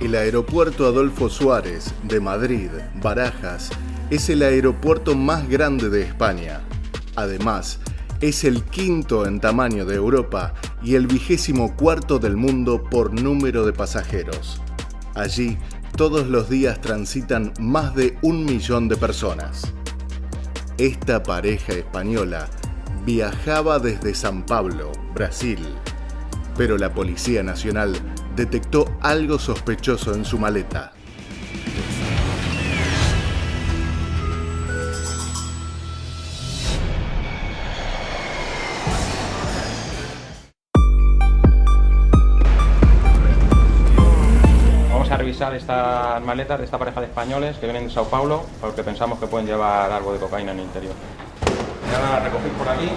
El aeropuerto Adolfo Suárez de Madrid, Barajas, es el aeropuerto más grande de España. Además, es el quinto en tamaño de Europa y el 24º del mundo por número de pasajeros. Allí, todos los días transitan más de 1 millón de personas. Esta pareja española viajaba desde San Pablo, Brasil, pero la Policía Nacional detectó algo sospechoso en su maleta. Vamos a revisar estas maletas de esta pareja de españoles que vienen de Sao Paulo, porque pensamos que pueden llevar algo de cocaína en el interior. Ya la recogí por aquí.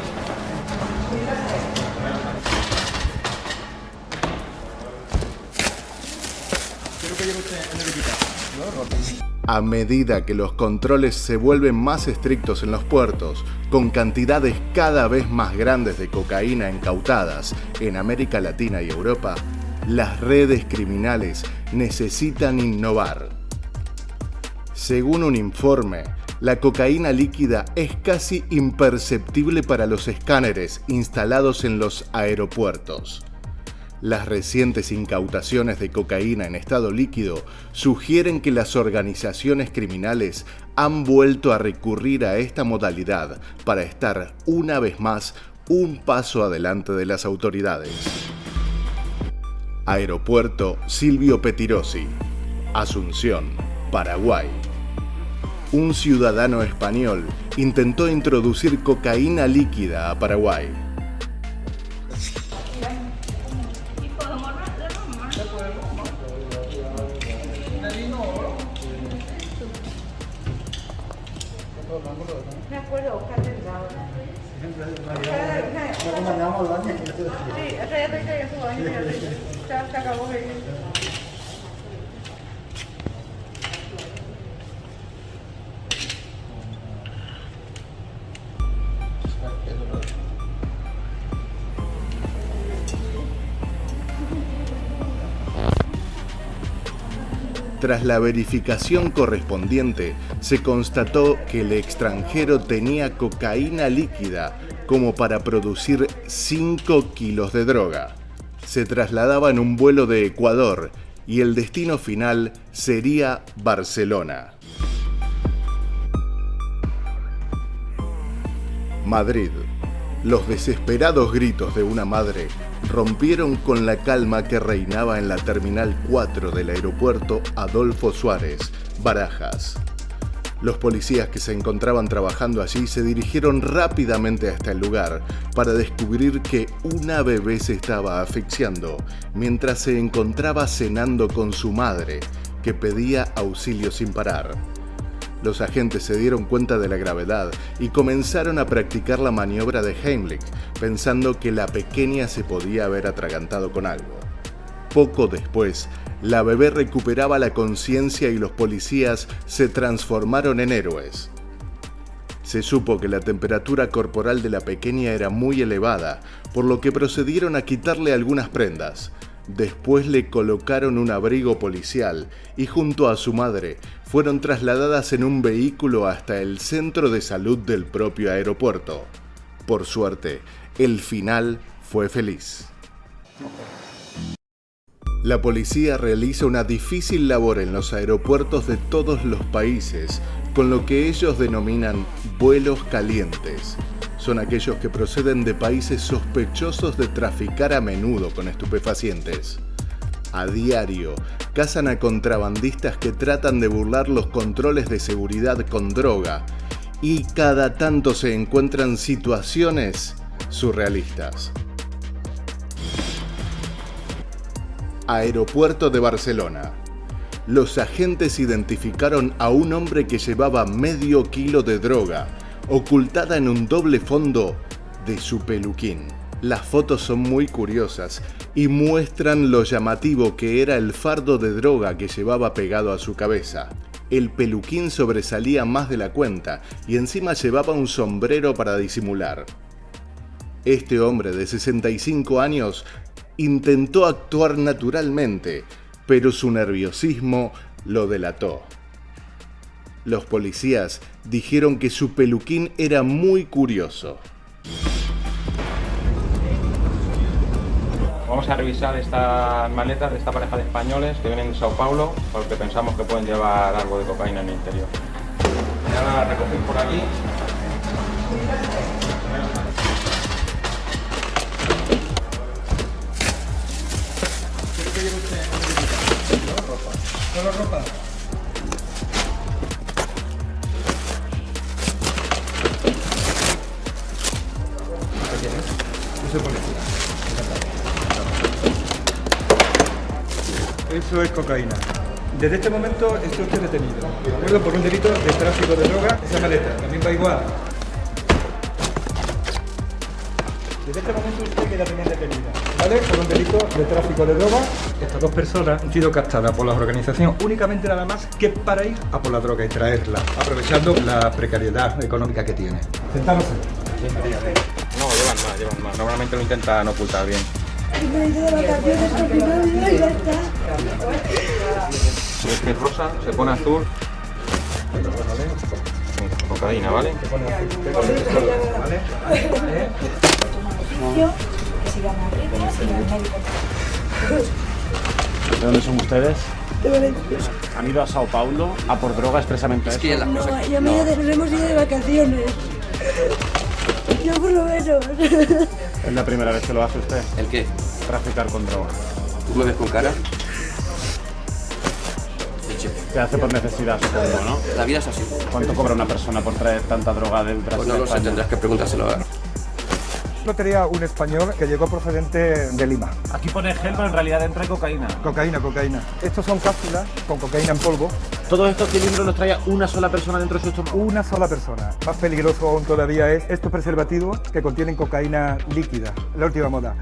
A medida que los controles se vuelven más estrictos en los puertos, con cantidades cada vez más grandes de cocaína incautadas en América Latina y Europa, las redes criminales necesitan innovar. Según un informe, la cocaína líquida es casi imperceptible para los escáneres instalados en los aeropuertos. Las recientes incautaciones de cocaína en estado líquido sugieren que las organizaciones criminales han vuelto a recurrir a esta modalidad para estar una vez más un paso adelante de las autoridades. Aeropuerto Silvio Pettirossi, Asunción, Paraguay. Un ciudadano español intentó introducir cocaína líquida a Paraguay. Me acuerdo buscar el lado. Sí, acá ya estoy en su baño. Ya se acabó de ir. Tras la verificación correspondiente, se constató que el extranjero tenía cocaína líquida como para producir 5 kilos de droga. Se trasladaba en un vuelo de Ecuador y el destino final sería Barcelona. Madrid. Los desesperados gritos de una madre rompieron con la calma que reinaba en la Terminal 4 del aeropuerto Adolfo Suárez, Barajas. Los policías que se encontraban trabajando allí se dirigieron rápidamente hasta el lugar para descubrir que una bebé se estaba asfixiando mientras se encontraba cenando con su madre, que pedía auxilio sin parar. Los agentes se dieron cuenta de la gravedad y comenzaron a practicar la maniobra de Heimlich, pensando que la pequeña se podía haber atragantado con algo. Poco después, la bebé recuperaba la conciencia y los policías se transformaron en héroes. Se supo que la temperatura corporal de la pequeña era muy elevada, por lo que procedieron a quitarle algunas prendas. Después le colocaron un abrigo policial y junto a su madre fueron trasladadas en un vehículo hasta el centro de salud del propio aeropuerto. Por suerte, el final fue feliz. La policía realiza una difícil labor en los aeropuertos de todos los países, con lo que ellos denominan vuelos calientes. Son aquellos que proceden de países sospechosos de traficar a menudo con estupefacientes. A diario, cazan a contrabandistas que tratan de burlar los controles de seguridad con droga, y cada tanto se encuentran situaciones surrealistas. Aeropuerto de Barcelona. Los agentes identificaron a un hombre que llevaba medio kilo de droga, ocultada en un doble fondo de su peluquín. Las fotos son muy curiosas y muestran lo llamativo que era el fardo de droga que llevaba pegado a su cabeza. El peluquín sobresalía más de la cuenta y encima llevaba un sombrero para disimular. Este hombre de 65 años intentó actuar naturalmente, pero su nerviosismo lo delató. Los policías dijeron que su peluquín era muy curioso. Vamos a revisar estas maletas de esta pareja de españoles que vienen de Sao Paulo porque pensamos que pueden llevar algo de cocaína en el interior. Ya la recogí por aquí. ¿Solo ropa? ¿Qué tienes? Yo soy policía. Eso es cocaína. Desde este momento está usted detenido, ¿de acuerdo? Por un delito de tráfico de droga. Esa maleta también va igual. Desde este momento usted queda también detenida, ¿vale? Por un delito de tráfico de droga. Estas dos personas han sido captadas por la organización únicamente nada más que para ir a por la droga y traerla, aprovechando la precariedad económica que tiene. Sentándose. No, llevan más. Normalmente lo intentan ocultar bien. Me he ido de vacaciones con mi novio y ya está. Si es que es rosa, se pone azul. Cocaína, ¿vale? Se pone así. Usted con el pistola, ¿vale? Yo, que siga Madrid, que siga el médico. ¿De dónde son ustedes? De Valencia. ¿Han ido a Sao Paulo a por droga expresamente a eso? No, yo me nos hemos ido de vacaciones. Yo por lo menos. ¿Es la primera vez que lo hace usted? ¿El qué? Traficar con droga. ¿Tú me ves con cara? Se hace por necesidad, supongo, ¿no? La vida es así. ¿Cuánto cobra una persona por traer tanta droga de Brasil Pues no a lo sé, España? tendrás que preguntárselo a... Lo tenía un español que llegó procedente de Lima. Aquí pone gel, pero en realidad entra cocaína. Cocaína. Estos son cápsulas con cocaína en polvo. Todos estos cilindros los traía una sola persona dentro de su estómago. Una sola persona. Más peligroso aún todavía es estos preservativos que contienen cocaína líquida. La última moda.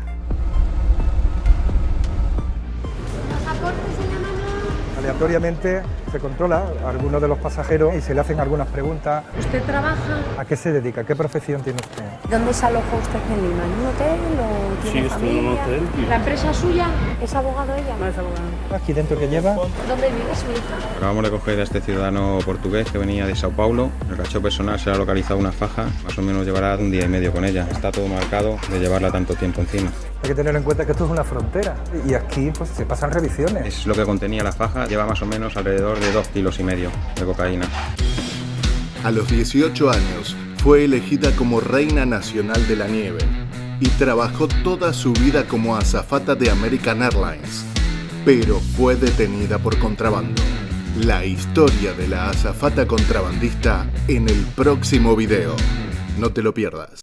Aleatoriamente se controla a algunos de los pasajeros y se le hacen algunas preguntas. ¿Usted trabaja? ¿A qué se dedica? ¿Qué profesión tiene usted? ¿Dónde se aloja usted en Lima? ¿En un hotel o tiene familia? ¿La empresa suya? ¿Es abogado ella? No es abogado. Aquí dentro que lleva. ¿Dónde vive su hija? Acabamos de coger a este ciudadano portugués que venía de Sao Paulo. En el cachorro personal se le ha localizado una faja. Más o menos llevará 1 día y medio con ella. Está todo marcado de llevarla tanto tiempo encima. Hay que tener en cuenta que esto es una frontera y aquí pues se pasan revisiones. Es lo que contenía la faja. Lleva más o menos alrededor de 2,5 kilos de cocaína. A los 18 años fue elegida como Reina Nacional de la Nieve y trabajó toda su vida como azafata de American Airlines, pero fue detenida por contrabando. La historia de la azafata contrabandista en el próximo video. No te lo pierdas.